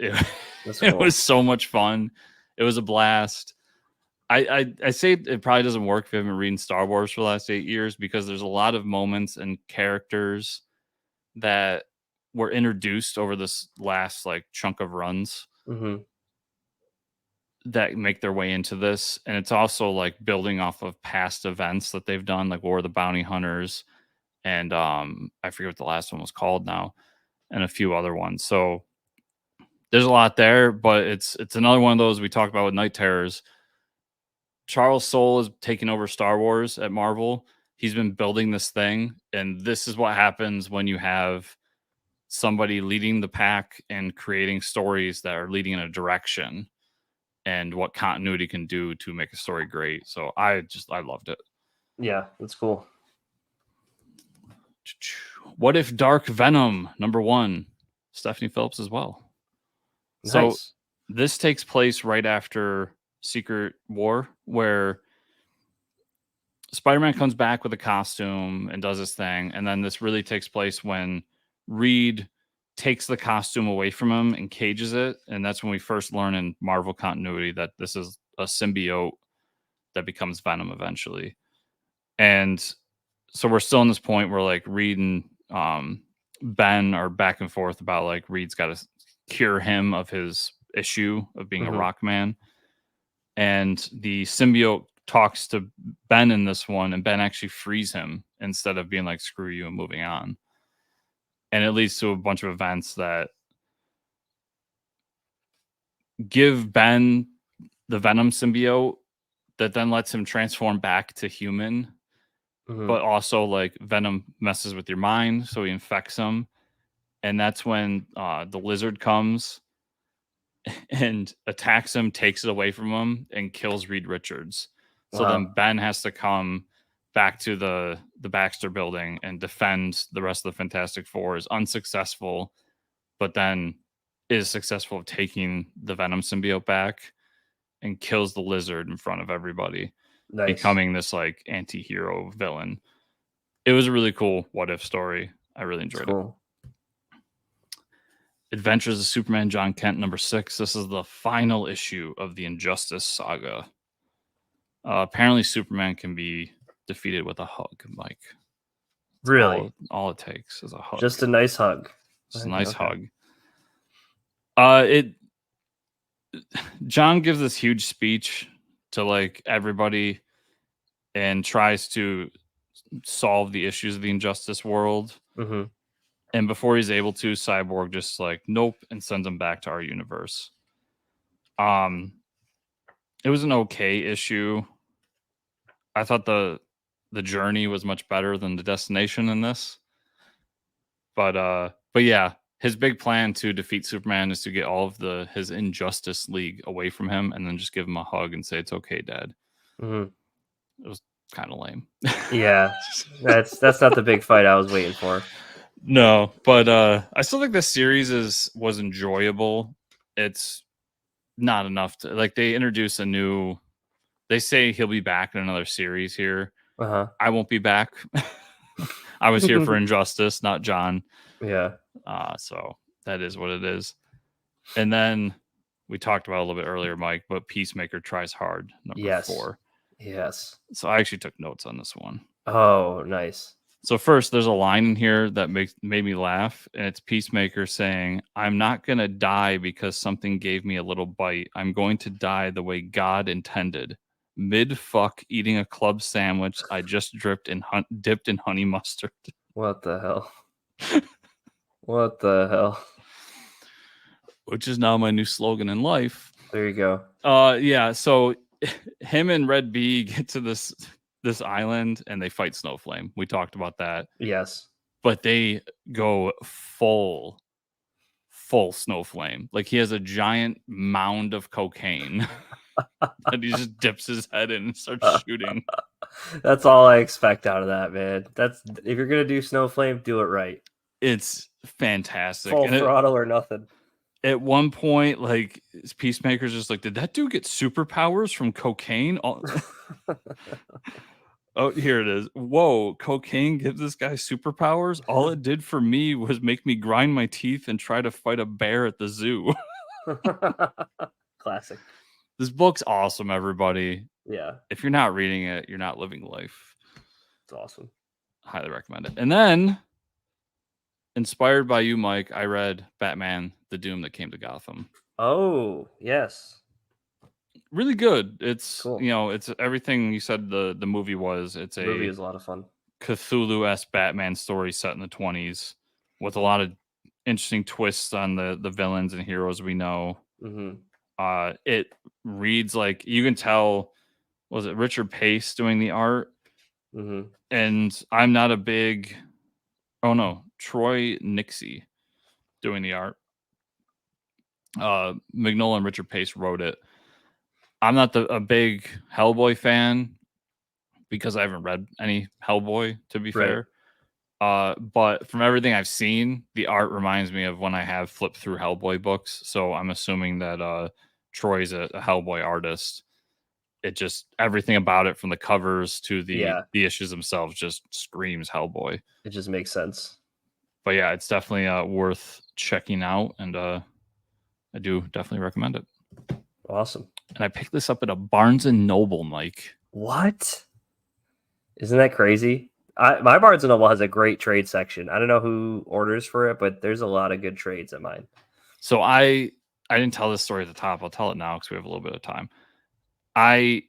Speaker 2: That's
Speaker 1: It
Speaker 2: cool.
Speaker 1: was so much fun. It was a blast. I say it probably doesn't work if you haven't read Star Wars for the last 8 years, because there's a lot of moments and characters that were introduced over this last like chunk of runs
Speaker 2: Mm-hmm.
Speaker 1: that make their way into this. And it's also like building off of past events that they've done, like War of the Bounty Hunters, and I forget what the last one was called now, and a few other ones. So there's a lot there, but it's another one of those we talked about with Night Terrors. Charles Soule is taking over Star Wars at Marvel. He's been building this thing, and this is what happens when you have somebody leading the pack and creating stories that are leading in a direction, and what continuity can do to make a story great. So I loved it.
Speaker 2: Yeah, that's cool.
Speaker 1: What If Dark Venom #1, Stephanie Phillips as well. So
Speaker 2: Nice.
Speaker 1: this takes place right after Secret War, where Spider-Man comes back with a costume and does his thing, and then this really takes place when Reed takes the costume away from him and cages it, and that's when we first learn in Marvel continuity that this is a symbiote that becomes Venom eventually. And so we're still in this point where like Reed and Ben are back and forth about like Reed's got to cure him of his issue of being a rock man, and the symbiote talks to Ben in this one, and Ben actually frees him instead of being like screw you and moving on. And it leads to a bunch of events that give Ben the Venom symbiote that then lets him transform back to human. But also like Venom messes with your mind, so he infects him. And that's when the lizard comes and attacks him, takes it away from him, and kills Reed Richards. So then Ben has to come back to the Baxter building and defend the rest of the Fantastic Four. Is unsuccessful, but then is successful of taking the Venom symbiote back and kills the lizard in front of everybody, becoming this like anti-hero villain. It was a really cool what if story. I really enjoyed it. Adventures of Superman John Kent #6. This is the final issue of the Injustice saga. Apparently Superman can be defeated with a hug, Mike.
Speaker 2: Really?
Speaker 1: All it takes is a hug.
Speaker 2: Just a nice hug.
Speaker 1: Just a nice hug. John gives this huge speech to like everybody and tries to solve the issues of the Injustice world. And before he's able to, Cyborg just like nope and sends him back to our universe. It was an okay issue. I thought the journey was much better than the destination in this. But yeah, his big plan to defeat Superman is to get all of his Injustice League away from him and then just give him a hug and say it's okay, Dad. It was kind of lame.
Speaker 2: Yeah, that's not the big fight I was waiting for.
Speaker 1: No, but I still think this series was enjoyable. It's not enough to like they introduce a new. They say he'll be back in another series here. I won't be back. I was here for Injustice, not John.
Speaker 2: Yeah.
Speaker 1: So that is what it is. And then we talked about a little bit earlier, Mike, but Peacemaker tries hard, #4.
Speaker 2: Yes.
Speaker 1: So I actually took notes on this one.
Speaker 2: Oh, nice.
Speaker 1: So first, there's a line in here that made me laugh, and it's Peacemaker saying, "I'm not going to die because something gave me a little bite. I'm going to die the way God intended. Mid-fuck eating a club sandwich I just dipped in honey mustard."
Speaker 2: What the hell? What the hell?
Speaker 1: Which is now my new slogan in life.
Speaker 2: There you go.
Speaker 1: Yeah, so him and Red Bee get to this island and they fight Snowflame. We talked about that.
Speaker 2: Yes.
Speaker 1: But they go full Snowflame. Like he has a giant mound of cocaine that he just dips his head in and starts shooting.
Speaker 2: That's all I expect out of that, man. If you're gonna do Snowflame, do it right.
Speaker 1: It's fantastic.
Speaker 2: Full
Speaker 1: And
Speaker 2: throttle or nothing.
Speaker 1: at one point, like Peacemaker's just like, did that dude get superpowers from cocaine? Oh, here it is. Whoa, cocaine gives this guy superpowers? All it did for me was make me grind my teeth and try to fight a bear at the zoo.
Speaker 2: Classic.
Speaker 1: This book's awesome, everybody.
Speaker 2: Yeah,
Speaker 1: If you're not reading it, you're not living life.
Speaker 2: it's awesome.
Speaker 1: Highly recommend it. And then, inspired by you, Mike, I read Batman: The Doom That Came to Gotham.
Speaker 2: Oh, yes.
Speaker 1: Really good. It's
Speaker 2: Cool.
Speaker 1: it's everything you said the movie was. It's
Speaker 2: The movie
Speaker 1: a
Speaker 2: is a lot of fun.
Speaker 1: Cthulhu-esque Batman story set in the 20s with a lot of interesting twists on the villains and heroes we know.
Speaker 2: Mm-hmm.
Speaker 1: It reads like you can tell. Was it Richard Pace doing the art?
Speaker 2: Mm-hmm.
Speaker 1: And I'm not a big. Oh no, Troy Nixie doing the art. Mignola and Richard Pace wrote it. I'm not a big Hellboy fan because I haven't read any Hellboy, to be fair. But from everything I've seen, the art reminds me of when I have flipped through Hellboy books. So I'm assuming that Troy's a Hellboy artist. It just everything about it, from the covers to the issues themselves, just screams Hellboy.
Speaker 2: It just makes sense.
Speaker 1: But yeah, it's definitely worth checking out, and I do definitely recommend it.
Speaker 2: Awesome.
Speaker 1: And I picked this up at a Barnes and Noble, Mike.
Speaker 2: What? Isn't that crazy? My Barnes and Noble has a great trade section. I don't know who orders for it, but there's a lot of good trades at mine.
Speaker 1: So I didn't tell this story at the top. I'll tell it now because we have a little bit of time. I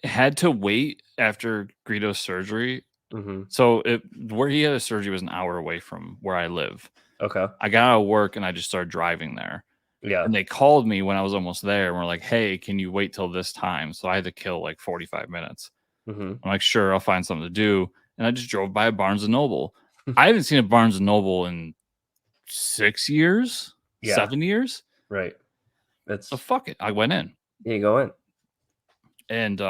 Speaker 1: had to wait after Greedo's surgery.
Speaker 2: Mm-hmm.
Speaker 1: So where he had a surgery was an hour away from where I live.
Speaker 2: Okay.
Speaker 1: I got out of work and I just started driving there.
Speaker 2: Yeah.
Speaker 1: And they called me when I was almost there and were like, hey, can you wait till this time? So I had to kill like 45 minutes.
Speaker 2: Mm-hmm.
Speaker 1: I'm like, sure, I'll find something to do. And I just drove by a Barnes & Noble. I haven't seen a Barnes & Noble in 6 years, 7 years.
Speaker 2: Right.
Speaker 1: So fuck it. I went in.
Speaker 2: You go in.
Speaker 1: And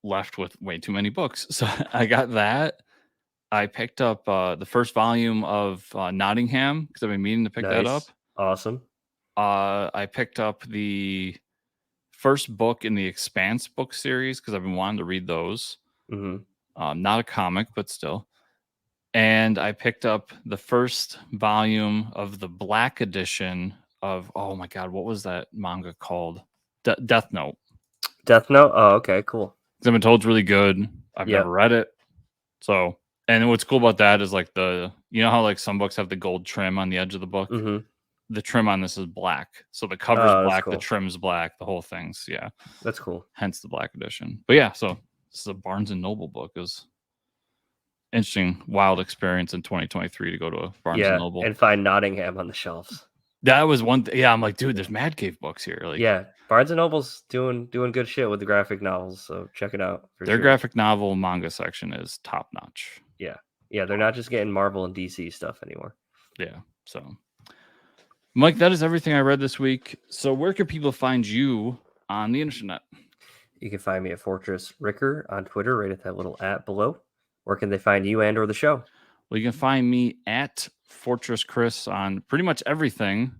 Speaker 1: left with way too many books. So I got that. I picked up the first volume of Nottingham because I've been meaning to pick that up.
Speaker 2: Awesome.
Speaker 1: I picked up the first book in the Expanse book series because I've been wanting to read those.
Speaker 2: Mm-hmm.
Speaker 1: Not a comic, but still. And I picked up the first volume of the Black edition of, oh my God, what was that manga called? Death Note.
Speaker 2: Death Note? Oh, okay, cool.
Speaker 1: I've been told it's really good. I've never read it. So, and what's cool about that is like you know how like some books have the gold trim on the edge of the book?
Speaker 2: Mm-hmm.
Speaker 1: The trim on this is black. So the cover's black,
Speaker 2: cool.
Speaker 1: The trim's black, the whole thing's,
Speaker 2: That's cool.
Speaker 1: Hence the Black edition. But yeah, so this is a Barnes & Noble book. It was interesting, wild experience in 2023 to go to a Barnes & Noble.
Speaker 2: And find Nottingham on the shelves.
Speaker 1: That was one thing. Yeah, I'm like, dude, there's Mad Cave books here. Like,
Speaker 2: Barnes & Noble's doing good shit with the graphic novels, so check it out.
Speaker 1: Their graphic novel manga section is top notch.
Speaker 2: Yeah, they're not just getting Marvel and DC stuff anymore.
Speaker 1: Yeah, so Mike, that is everything I read this week. So where can people find you on the internet?
Speaker 2: You can find me at Fortress Ricker on Twitter, right at that little @ below. Where can they find you and or the show?
Speaker 1: Well, you can find me at Fortress Chris on pretty much everything.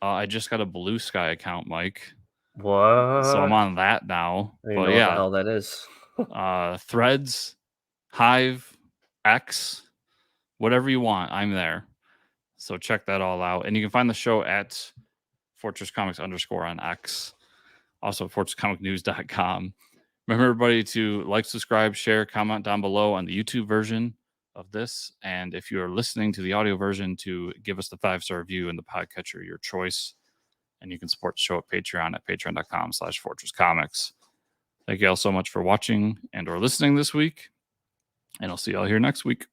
Speaker 1: I just got a Blue Sky account, Mike.
Speaker 2: What?
Speaker 1: So I'm on that now.
Speaker 2: I don't even know what the hell that is.
Speaker 1: Threads, Hive, X, whatever you want, I'm there. So check that all out. And you can find the show at Fortress Comics _ on X. Also fortresscomicnews.com. Remember, everybody, to like, subscribe, share, comment down below on the YouTube version of this. And if you're listening to the audio version, to give us the 5-star review in the podcatcher, your choice. And you can support the show at Patreon at patreon.com/fortresscomics. Thank you all so much for watching and or listening this week. And I'll see you all here next week.